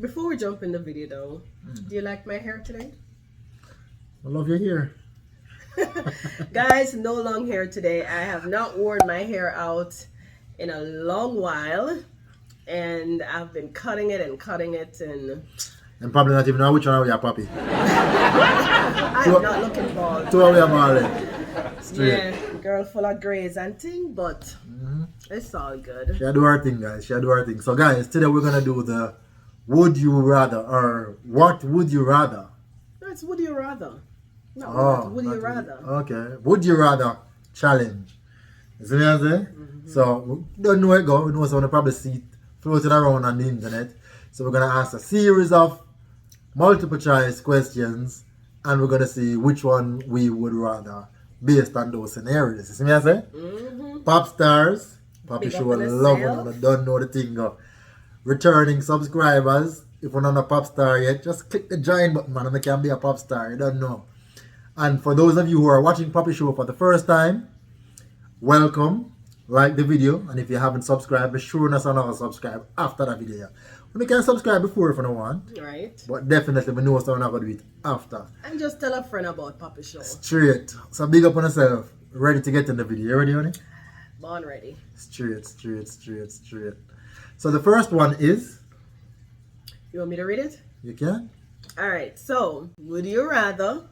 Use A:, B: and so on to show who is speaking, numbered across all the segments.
A: Before we jump in the video though, do you like my hair today?
B: I love your hair.
A: Guys, no long hair today. I have not worn my hair out in a long while. And I've been cutting it and
B: probably not even know which one we are, Poppy.
A: I'm not looking bald.
B: Two of them are
A: yeah, girl full of grays and thing, but it's all good.
B: She'll do her thing, guys. She'll do her thing. So guys, today we're gonna do the would you rather, or what would you rather?
A: That's would you rather. No, would you rather?
B: Okay. Would you rather challenge. You see what I'm saying? So we don't know it go. We know someone probably see it floating around on the internet. So we're gonna ask a series of multiple choice questions and we're gonna see which one we would rather based on those scenarios. You see what I'm saying? Pop stars, Poppy Show will love one and don't know the thing go. Returning subscribers, if we're not a pop star yet, just click the join button, man, and I can be a pop star. You don't know. And for those of you who are watching Poppy Show for the first time, welcome. Like the video, and if you haven't subscribed, be sure not to subscribe after the video. We can subscribe before if you don't want.
A: Right.
B: But definitely we know so we're not going to do it after.
A: And just tell a friend about Poppy Show.
B: Straight. So big up on yourself. Ready to get in the video. You ready, honey?
A: Born ready.
B: Straight. So the first one is...
A: You want me to read it?
B: You can.
A: Alright, so would you rather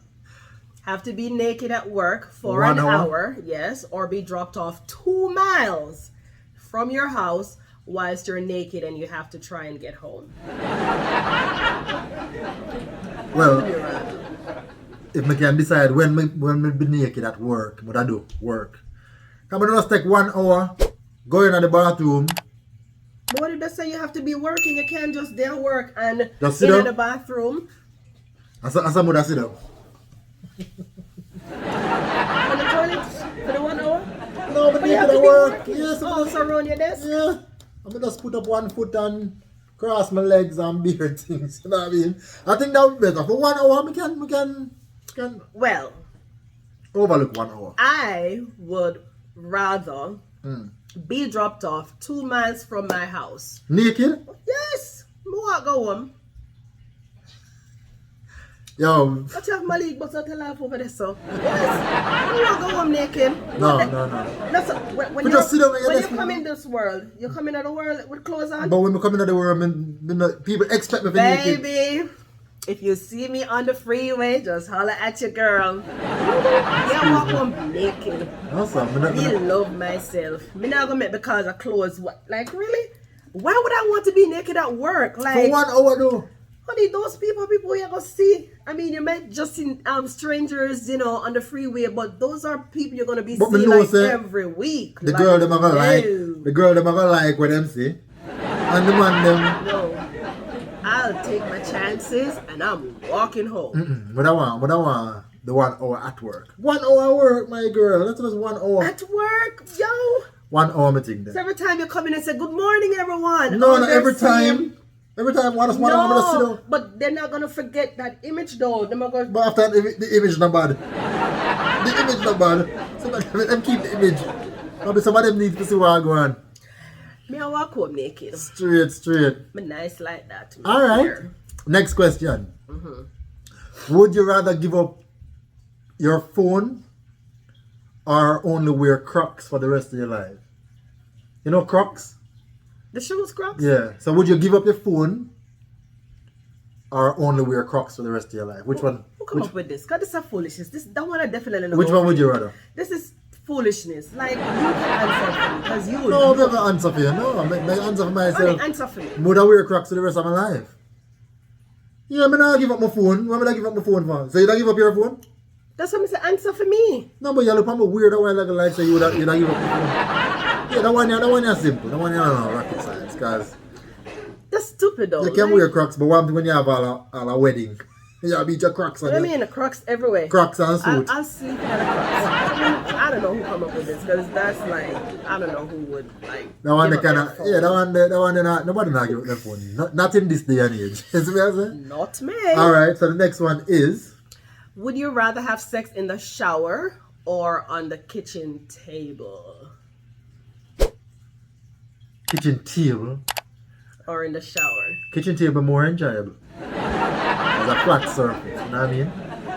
A: have to be naked at work for an hour, yes, or be dropped off 2 miles from your house whilst you're naked and you have to try and get home?
B: Well, if I can decide when me be naked at work, what I do, work. Come on, just take 1 hour, go in the bathroom.
A: But what did they say you have to be working? You can't just there work and
B: just
A: in the bathroom.
B: And some would sit down.
A: On the toilet for the 1 hour?
B: No, but you have to work. Yes,
A: also around your desk?
B: Yeah. I'm gonna just put up 1 foot and cross my legs and beard things. You know what I mean? I think that would be better. For 1 hour, we can
A: well,
B: overlook 1 hour.
A: I would rather be dropped off 2 miles from my house.
B: Naked?
A: Yes. I go home.
B: Yo.
A: I have my leg but I tell laugh over there, so. Yes. I go home naked.
B: No.
A: That's when you come in this world, you come into the world with clothes on.
B: But when we come into the world, people expect me to be naked.
A: Baby, if you see me on the freeway, just holler at your girl. Yeah, walk home naked.
B: Awesome.
A: I love myself. Me not gonna make because of clothes. Like really? Why would I want to be naked at work? Like
B: for 1 hour though.
A: Honey, those people you're gonna see. I mean, you might just see strangers, on the freeway, but those are people you're gonna be seeing like every week.
B: The girl them are gonna like. The girl them are gonna like what them see. And the man them.
A: No. I'll take my chances and I'm walking home.
B: But I want the 1 hour at work. 1 hour work, my girl. That's just 1 hour.
A: At work, yo.
B: 1 hour me thing then.
A: So every time you come in and say good morning, everyone.
B: No, not every time. Every time one hour, I'm gonna sit down.
A: But they're not gonna forget that image though.
B: But after the image not bad. The image not bad. So them keep the image. Maybe some of them need to see where I go on.
A: Me I walk home naked.
B: Straight.
A: Me nice like that.
B: Alright. Next question. Would you rather give up your phone or only wear Crocs for the rest of your life? You know Crocs?
A: The shoes, Crocs?
B: Yeah. So would you give up your phone or only wear Crocs for the rest of your life? Which one?
A: Who come up with this? Because this is foolishness. That one I definitely know.
B: Which one would you rather?
A: This is foolishness. Like, you can answer for me. Because you
B: No, I'm not going to answer for you. No, I'm going to answer for myself.
A: I mean, answer for me.
B: Would I wear Crocs for the rest of my life? Yeah, I'm not give up my phone. Why would I give up my phone for? So you don't give up your phone?
A: That's what I say, answer for me.
B: No, but you look weird that way like so you don't give up your phone. Yeah, that one is simple. That one is not rocket science, because
A: that's stupid though.
B: You can wear Crocs, but one thing when you have a wedding, you have your Crocs on.
A: I mean, the Crocs everywhere.
B: Crocs and suit.
A: I'll sleep in the Crocs. I don't know who come up with this, because that's like, I don't know who would like.
B: That one that one nobody not give up their phone. Not in this day and age. You see what I'm saying?
A: Not me.
B: Alright, so the next one is,
A: would you rather have sex in the shower or on the kitchen table?
B: Kitchen table.
A: or in the shower?
B: Kitchen table more enjoyable. As a flat surface, you know what I mean?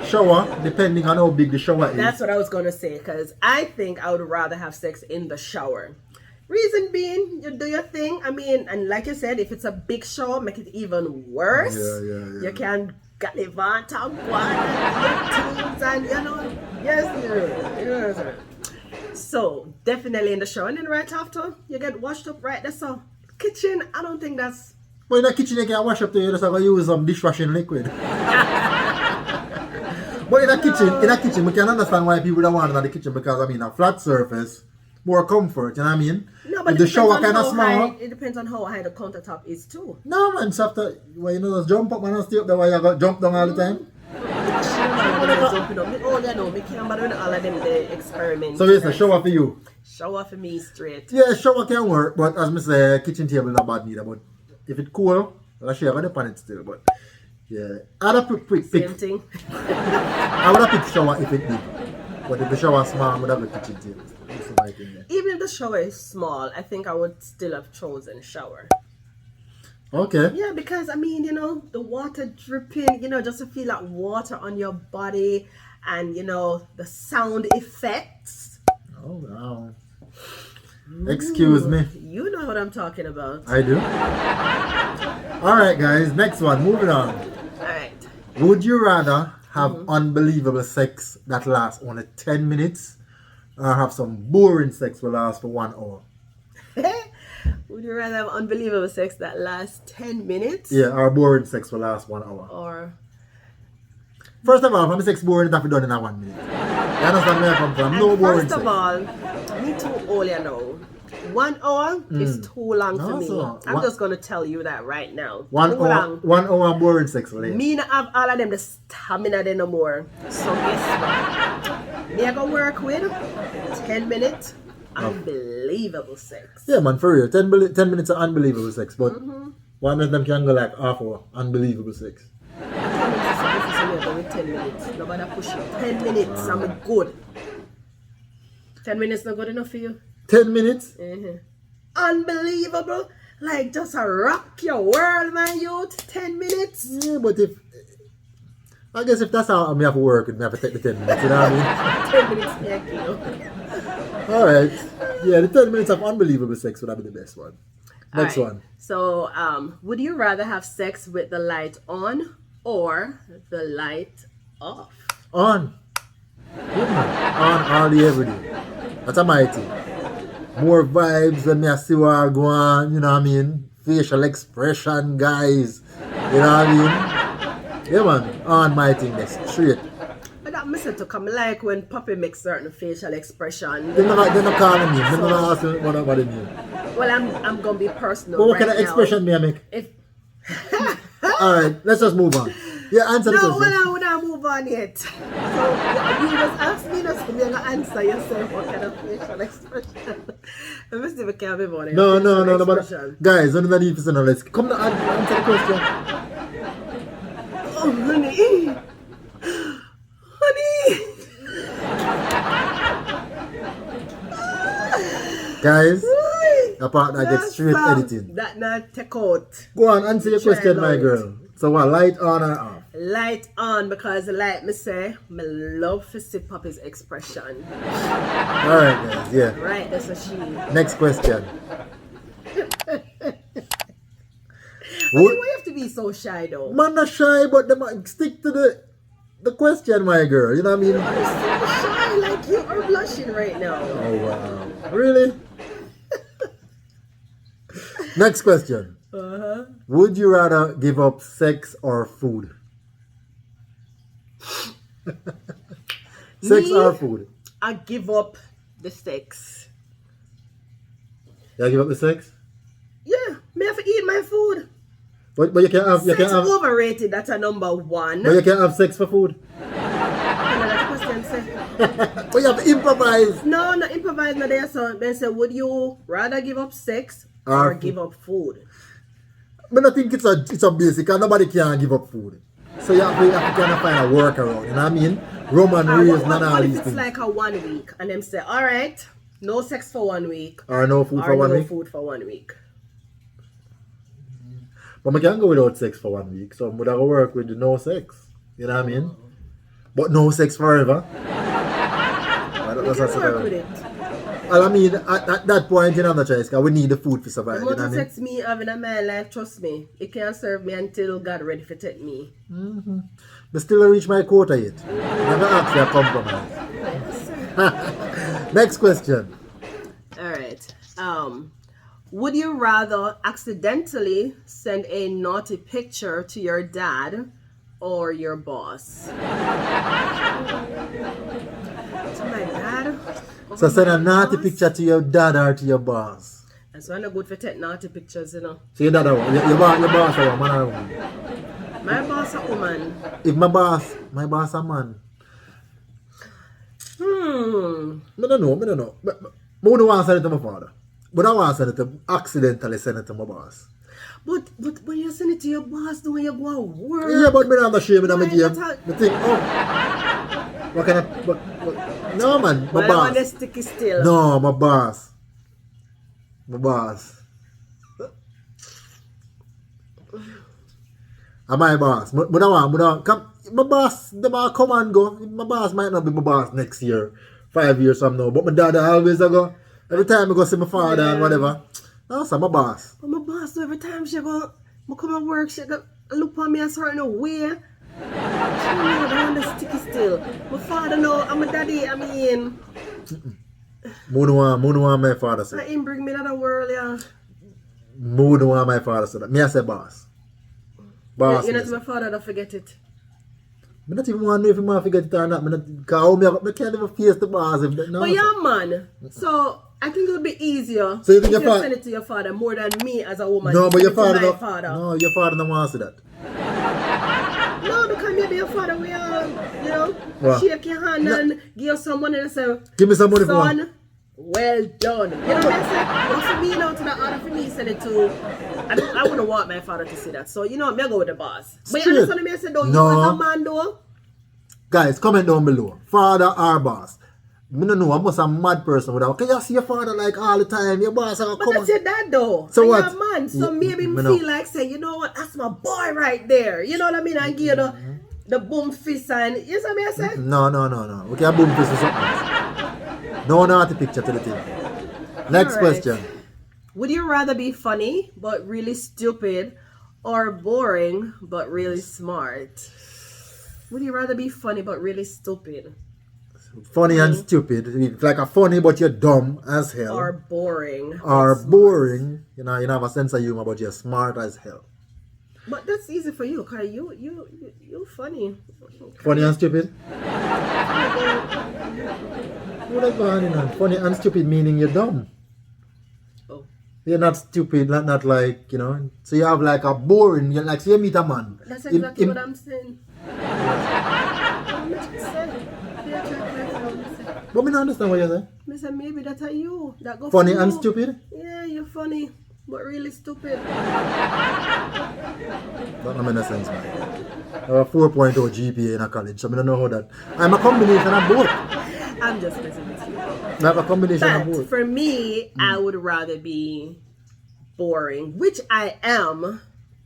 B: Shower, depending on how big the shower is.
A: That's what I was going to say, because I think I would rather have sex in the shower. Reason being, you do your thing. I mean, and like you said, if it's a big shower, make it even worse.
B: Yeah.
A: You can get the vent and go and your tubes and, you know, yes, you know what I'm saying? So, definitely in the shower. And then right after, you get washed up right there. So, kitchen, I don't think that's...
B: But in the kitchen, you can wash up to you, just have to use some dishwashing liquid. But in the kitchen, we can understand why people don't want it in the kitchen, because, I mean, a flat surface, more comfort, you know what I mean?
A: No, but
B: if the shower kind of small.
A: It depends on how high the countertop is too.
B: No, man, it's after, well, you know, just jump up, man, and stay up there while you got jump down all the time.
A: Oh, yeah, no, we can't bother with all of them, the experiments.
B: So, it's a shower for you.
A: Shower for me straight.
B: Yeah, shower can work, but as I say, kitchen table not bad neither. But if it's cool, I'll show you the pan it still. But yeah, I'd have pick.
A: Same thing.
B: I would have picked shower if it big. But if the shower small, I would have a kitchen table. That's my thing there.
A: Even if the shower is small, I think I would still have chosen shower.
B: Okay.
A: Yeah, because I mean, you know, the water dripping, you know, just to feel that water on your body, and you know, the sound effects.
B: Oh wow. Excuse me.
A: You know what I'm talking about.
B: I do. Alright guys, next one, moving on.
A: Alright.
B: Would you rather have unbelievable sex that lasts only 10 minutes or have some boring sex will last for 1 hour?
A: Would you rather have unbelievable sex that lasts 10 minutes?
B: Yeah, or boring sex will last 1 hour.
A: Or...
B: First of all, if I'm sex boring, it have to be done in a 1 minute. You understand where I come from? No boring
A: sex. First of all, me too old, you know. 1 hour is too long for me.
B: So,
A: I'm just going to tell you that right now.
B: 1
A: too
B: hour,
A: long.
B: 1 hour boring sex will last.
A: Me not have all of them the stamina there no more. So guess what? Me I go work with 10 minutes unbelievable sex.
B: Yeah man, for real. 10 minutes of unbelievable sex, but one of them can go like half hour unbelievable sex.
A: 10 minutes. Nobody push it. 10 minutes. I'm good. 10 minutes not good enough for you?
B: 10 minutes?
A: Unbelievable. Like just a rock your world, my youth. 10 minutes.
B: Yeah, but I guess if that's how I have to work, I have to take the 10 minutes, you know what I10 mean?
A: minutes, yeah, kill.
B: Alright. Yeah, the 10 minutes of unbelievable sex would have been the best one. Next one.
A: So, would you rather have sex with the light on or the light off?
B: On. Yeah, on all the every day. That's a mighty. More vibes when I see what I go on, you know what I mean? Facial expression, guys. You know what I mean? Yeah, man. On my thing, that's straight.
A: But that message to come like when Poppy makes certain facial expression.
B: They're not calling me. They're not asking what about me.
A: Well, I'm gonna be personal.
B: But what
A: right
B: kind of expression may I make?
A: If
B: Alright, let's just move on. Yeah, answer the question.
A: No, we're not move on yet. So you just ask me just to be able to answer yourself what kind of facial expression. Let me see if I can be more.
B: No, but guys, don't need to know. Let's come to answer the question.
A: Oh, honey.
B: Guys, apart that gets straight editing.
A: That not take out.
B: Go on, answer your question, my girl. So what, light on or off?
A: Light on, because like me say, me love to see Poppy's expression.
B: Alright guys, yeah.
A: Right, that's a she.
B: Next question.
A: Why you have to be so shy though?
B: Man not shy, but stick to the question, my girl. You know what I mean?
A: You're so shy, like you are blushing right now.
B: Oh wow. Really? Next question. Would you rather give up sex or food? Sex or food?
A: I give up the sex.
B: You give up the sex?
A: Yeah, me have to eat my food.
B: But you can't have
A: Sex overrated, that's a number one.
B: But you can't have sex for food. But you have to improvise.
A: No, not improvise. No, there. So then say, would you rather give up sex or give up food?
B: But I think it's a basic, and nobody can give up food. So you have to kind of find a workaround. You know what I mean? Roman rules, none of all these
A: things. It's like a 1 week, and them say, all right, no sex for 1 week,
B: or no food for 1 week.
A: Food for 1 week.
B: But I can go without sex for 1 week, so I'm going to work with the no sex. You know what I mean? But no sex forever.
A: You can work with it.
B: Well, I mean, at that point, you know, the choice, because we need the food to survive.
A: The
B: You know
A: amount
B: what
A: of
B: I mean?
A: sex me having in my life, trust me, it can't serve me until God ready to take me.
B: But still don't reach my quota yet. Never ask for a compromise. Next question.
A: Alright. Would you rather accidentally send a naughty picture to your dad or your boss? To my dad?
B: So send a naughty picture to your dad or to your boss.
A: That's why I'm not good for take naughty pictures, you know.
B: So your dad or your boss or man or woman?
A: My boss a woman.
B: If my boss a man. I don't know. But I don't want to send it to my father. But I want to send it to accidentally send it to my boss.
A: But when you send it to your boss, the way you go to work.
B: Yeah, but me not shame in my game.
A: that's how-
B: I think, what kind of, no man, my
A: But I
B: boss.
A: want to sticky still.
B: No, my boss. My boss. And my boss. But I want, come, my boss, the man come and go. My boss might not be my boss next year, 5 years from now. But my dad always go. Every time I go see my father and whatever. No, so my boss.
A: But my boss, so every time she go, I come and work, she go look for me a certain way. She know I want to sticky still. My father know, and my daddy, I mean.
B: Mo no want my father say.
A: Let him bring me to the world, yeah.
B: Mo no want my father say that. Me I say boss. Boss.
A: You know, my father don't forget it.
B: I don't even want to know if you want to forget it or not. Because I can't even face the boss. If that, no,
A: But yeah, man. So I think it would be easier
B: So you think
A: if
B: your
A: you send it to your father more than me as a woman.
B: no, but
A: send
B: your
A: it to
B: father
A: my
B: don't.
A: father.
B: No, your father don't want to see that.
A: No, because maybe your father will, you know,
B: What?
A: shake your hand and give you some money and say,
B: Give me some money for
A: son, well done. You know what I'm saying? But for me, you know, to the order for me, send it to, I wouldn't want my father to see that. So, you know, me go with the boss. But you
B: Straight.
A: understand me? I said, though,
B: No.
A: you as a man, though.
B: Guys, comment down below. Father or boss? I don't know. I must a mad person without. Can you see your father like all the time? Your boss are
A: But
B: come
A: that's your dad, though.
B: So
A: And
B: what?
A: you're a man. So
B: Yeah,
A: maybe
B: me
A: me
B: know.
A: feel like, say, you know what? That's my boy right there. You know what I mean? And give you the boom fist and, you see me? I say?
B: No. We can boom this or something. No naughty picture to the thing. Next
A: Alright.
B: question.
A: Would you rather be funny but really stupid or boring but really smart? Would you rather be funny but really stupid
B: Funny and stupid. It's like a funny but you're dumb as hell.
A: or boring?
B: Or
A: but smart?
B: boring. You know, you have a sense of humor but you're smart as hell.
A: But that's easy for you because you funny.
B: Funny and stupid? What are going on? Funny and stupid meaning you're dumb.
A: Oh,
B: You're not stupid, not like, you know. So you have like a boring, you're like, so you meet a man.
A: that's exactly what I'm saying. I'm just saying.
B: But me not understand what you say.
A: I said maybe that's a you. That go
B: Funny
A: for
B: and
A: you.
B: stupid?
A: Yeah, you're funny but really stupid.
B: That don't make no sense, man. I have a 4.0 GPA in a college, so I don't know how that. I'm a combination of both.
A: I'm just messing with you.
B: I have a combination of
A: But
B: both.
A: for me, I would rather be boring, which I am.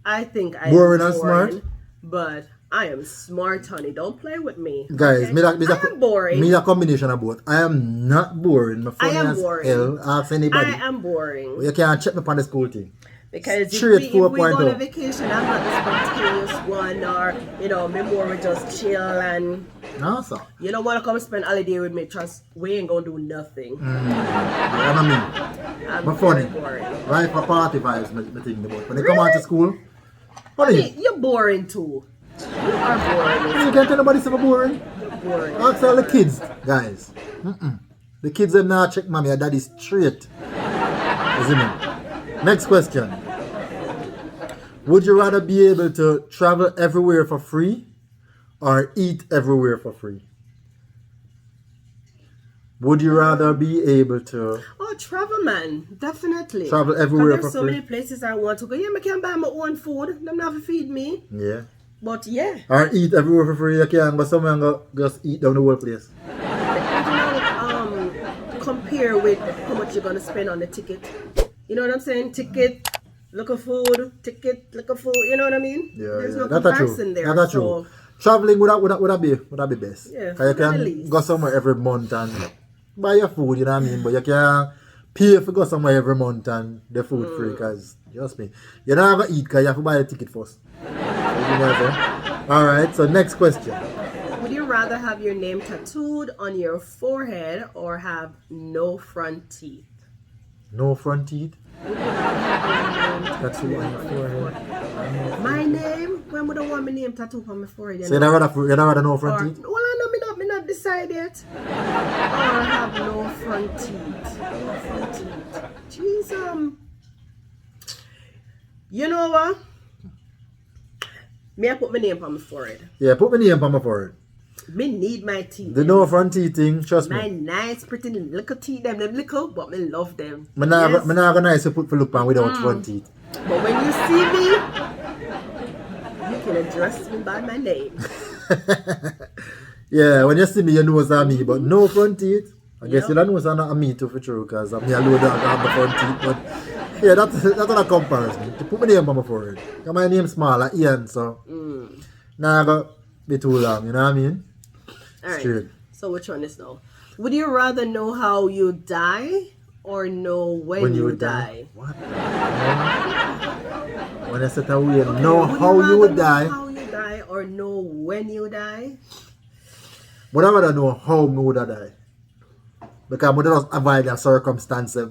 A: I think I
B: Boring
A: am
B: and smart?
A: but I am smart, honey. Don't play with me.
B: Guys,
A: okay? I am boring.
B: Me a combination of both. I am not boring. I'm funny
A: I am
B: as
A: boring.
B: hell. Ask anybody.
A: I am boring.
B: You can't check me on the school thing.
A: Because
B: Straight
A: if we go
B: 4.0.
A: on a vacation, I'm not the spontaneous one, or you know, me more we just chill and
B: No, sir.
A: you don't want to come spend holiday with me. Trust, we ain't gonna do nothing.
B: You know what I mean?
A: I'm
B: But
A: very
B: funny.
A: boring.
B: Right for party vibes, me think about. When they come out to school, what
A: I
B: is
A: mean, you're boring too. You are boring.
B: you can't tell nobody something boring.
A: You're boring.
B: Ask all the kids, guys. The kids them now check mommy and daddy straight. Isn't it? Next question. Would you rather be able to travel everywhere for free or eat everywhere for free? Would you rather be able to
A: Oh, travel, man. Definitely.
B: travel everywhere for
A: There's so
B: free?
A: many places I want to go. Yeah, I can buy my own food. Them never feed me.
B: Yeah.
A: But yeah.
B: Or eat everywhere for free you can, but someone go just eat down the whole place.
A: Compare with how much you're gonna spend on the ticket. You know what I'm saying? Ticket, look at food, ticket, look at food, you know what I mean?
B: Yeah,
A: There's
B: yeah.
A: no
B: That's
A: comparison
B: true.
A: there.
B: That's
A: So,
B: true. Traveling would be best.
A: Yeah,
B: Cause you
A: for the
B: can
A: least.
B: go somewhere every month and buy your food, you know what I mean? But you can pay for go somewhere every month and the food free, cause just me. You don't have to eat because you have to buy the ticket first. Alright, so next question.
A: would you rather have your name tattooed on your forehead or have no front teeth?
B: No front teeth.
A: Would you rather have your name
B: That's
A: tattooed
B: on
A: on
B: your
A: your
B: forehead.
A: forehead? My name? When would I want my name tattooed on my forehead?
B: So you don't rather no
A: Or,
B: front teeth?
A: well, I know me not decide yet. Or have no front teeth. No front teeth. Jeez, you know what? May I put my name on my forehead?
B: Yeah, put my name on my forehead.
A: Me need my teeth.
B: The no front teeth thing, trust
A: My
B: me.
A: nice, pretty little teeth, them little, but me love them.
B: I'm not
A: Yes.
B: gonna nice to put for look on without front teeth.
A: But when you see me, you can address me by my name.
B: Yeah, when you see me, you know it's me, but no front teeth. I guess
A: Yep.
B: you don't know it's not me too for true, because I'm here alone that have the front teeth. But yeah, that's not a comparison. To put my name on my forehead. Because my name's small, like Ian, so now I got be too long, you know what I mean?
A: Alright.
B: Straight.
A: So which one is no? Would you rather know how you die or know when you die?
B: What? When I said that we know
A: Would
B: how you
A: rather
B: would
A: know
B: die,
A: how you die or know when you die?
B: but I rather know how me would die. Because I would just avoid the circumstances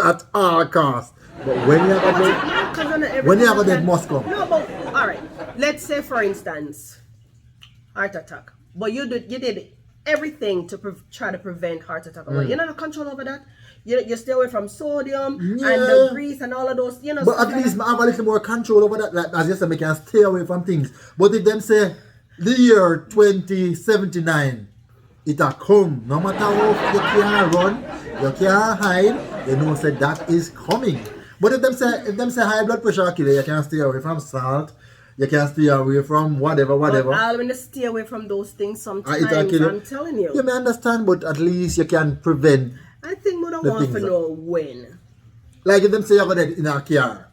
B: at all costs. But when you have a death, when you have a death must come.
A: No, but alright. Let's say for instance, heart attack. But you did everything to try to prevent heart attack. But you're not in control over that. You stay away from sodium and the grease and all of those, you know.
B: But at least I have a little more control over that. Like, as you said, I can stay away from things. But if them say the year 2079, it'll come. No matter how you can't run, you can't hide, you know say that is coming. But if them say high blood pressure kill you, you can stay away from salt, you can stay away from whatever.
A: But I'll want to stay away from those things sometimes.
B: It'll kill you.
A: I'm telling you.
B: You may understand, but at least you can prevent.
A: I think we don't
B: The
A: want to
B: things
A: know when.
B: Like if them say you're dead in a car,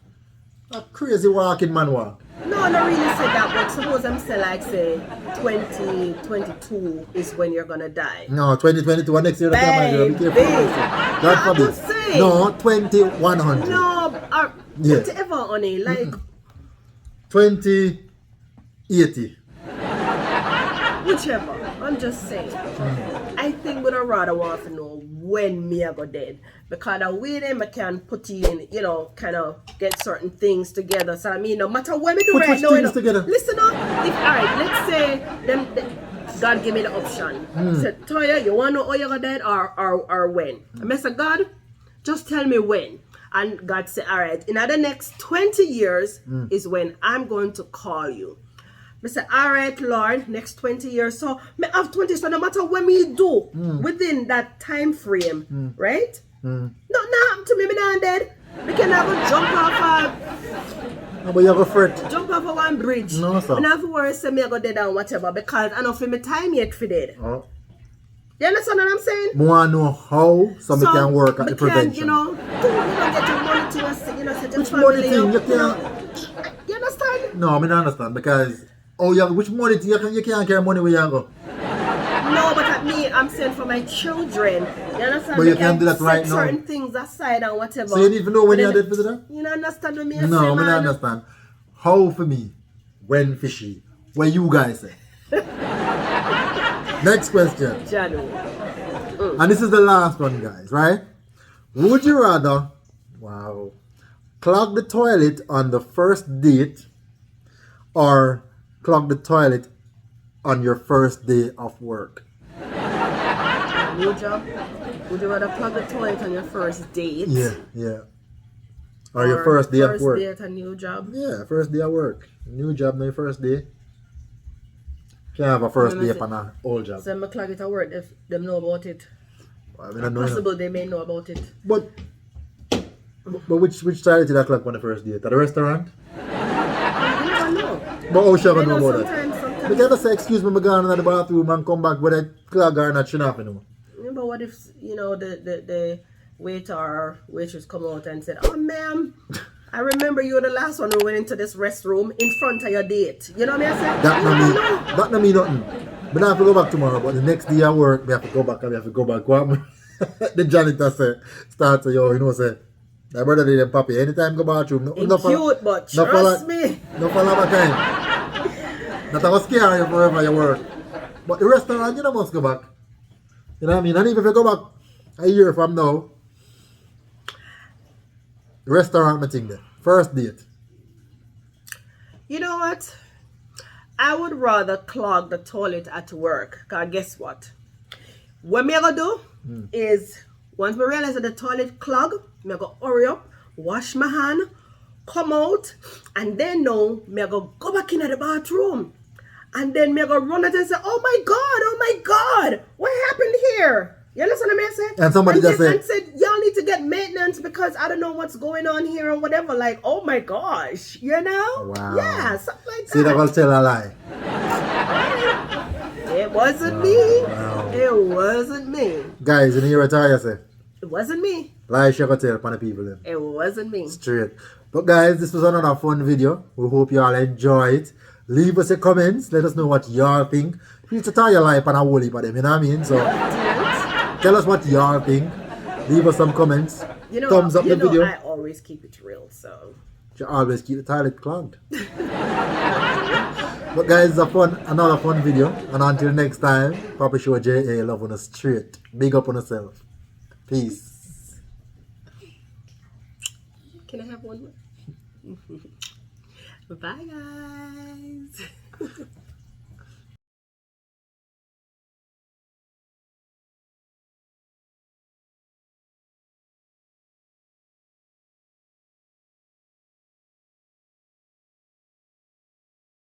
B: a crazy walking man walk.
A: No, I don't really say that, but suppose I'm say like say 2022 is when you're gonna die.
B: No, 2022 next year. Be careful. God
A: I'm
B: forbid.
A: just saying.
B: No, 2100.
A: No,
B: Yeah.
A: whatever, honey. Like
B: 2080.
A: whichever. I'm just saying. I think we'd rather want to know when me I go dead. Because the way them I can put in, you know, kind of get certain things together. So I mean, no matter what me do
B: Put
A: right
B: which
A: now,
B: things together?
A: listen up. If alright, let's say them God give me the option. Say, Toya, you wanna know how you go dead or when? I say, God, just tell me when. And God said, alright, in the next 20 years is when I'm going to call you. I say, alright, Lord, next 20 years. So me have 20, so no matter what me do within that time frame, right? Nothing happened to me, me not dead. Me can have a jump off
B: No, but you have a fret.
A: one bridge.
B: No, sir.
A: And I have to worry say me I go dead and whatever because I don't feel me time yet for dead.
B: Oh.
A: You understand what I'm saying?
B: I want to know how somebody can work at the prevention.
A: You know, get your money to your, you know, set your
B: Which
A: family
B: money thing?
A: up,
B: You
A: know.
B: can't.
A: You understand?
B: No, I don't understand because which money thing you can't carry money where you go.
A: No, but at me, I'm saying for my children. You understand?
B: But you can't do that
A: set
B: right now.
A: certain things aside and whatever.
B: So you need to know when
A: But
B: you're
A: then-
B: dead for that?
A: You don't understand what me
B: No,
A: say,
B: I don't
A: man?
B: understand. How for me? When fishy? What you guys say? Next question.
A: Janu.
B: And this is the last one, guys, right? Would you rather, clog the toilet on the first date or clog the toilet on your first day of work?
A: New job? Would you rather plug the toilet on your first date?
B: Yeah. Or your first day of work.
A: First day at a new job?
B: Yeah, first day of work. New job, no first day. Can't have a first day upon an old job.
A: So I'm clog it at work if them know about it.
B: I mean, I don't know.
A: Possible they may know about it.
B: But which toilet did I clock on the first day? At the restaurant?
A: You never know.
B: But how should I
A: You
B: know
A: know,
B: about that?
A: sometimes.
B: Because I say, excuse me, I'm going to the bathroom and come back with a clog or not, shouldn't have, you know.
A: Yeah, but what if, you know, the waiter or waitress come out and said, oh, ma'am, I remember you were the last one who went into this restroom in front of your date. You know what I said?
B: That no mean nothing. But I have to go back tomorrow, but the next day at work, we have to go back and we have to go back. What the janitor said, start to you know, say, my brother did them Poppy. Anytime go bathroom, no
A: cute, but trust me.
B: No follow my time. That I was scared you forever you work. But the restaurant, you know, must go back. You know what I mean? And even if you go back a year from now, the restaurant, I think there. First date.
A: You know what? I would rather clog the toilet at work. Because guess what? What me gonna do is, once we realize that the toilet clog, me go hurry up, wash my hand, come out, and then now, me go back in the bathroom. And then me go run out and say, oh my God, what happened here? You understand what I'm saying?
B: And somebody just said,
A: y'all need to get maintenance because I don't know what's going on here or whatever. Like, oh my gosh, you know?
B: Wow.
A: Yeah, something like that.
B: See, that will tell a lie.
A: It wasn't me.
B: Wow.
A: It wasn't me.
B: Guys, you hear what I say?
A: It wasn't me.
B: Lie, she can tell upon the people. Then.
A: It wasn't me.
B: Straight. But guys, this was another fun video. We hope you all enjoy it. Leave us your comments. Let us know what y'all think. Please to tell your life and a whole heap of them, you know what I mean? So tell us what y'all think. Leave us some comments.
A: You know,
B: thumbs up the video.
A: I always keep it real, so
B: You always keep the toilet clogged. But guys, it's another fun video. And until next time, Poppyshowja, love on us straight. Big up on yourself. Peace.
A: Can I have one more? Bye, guys.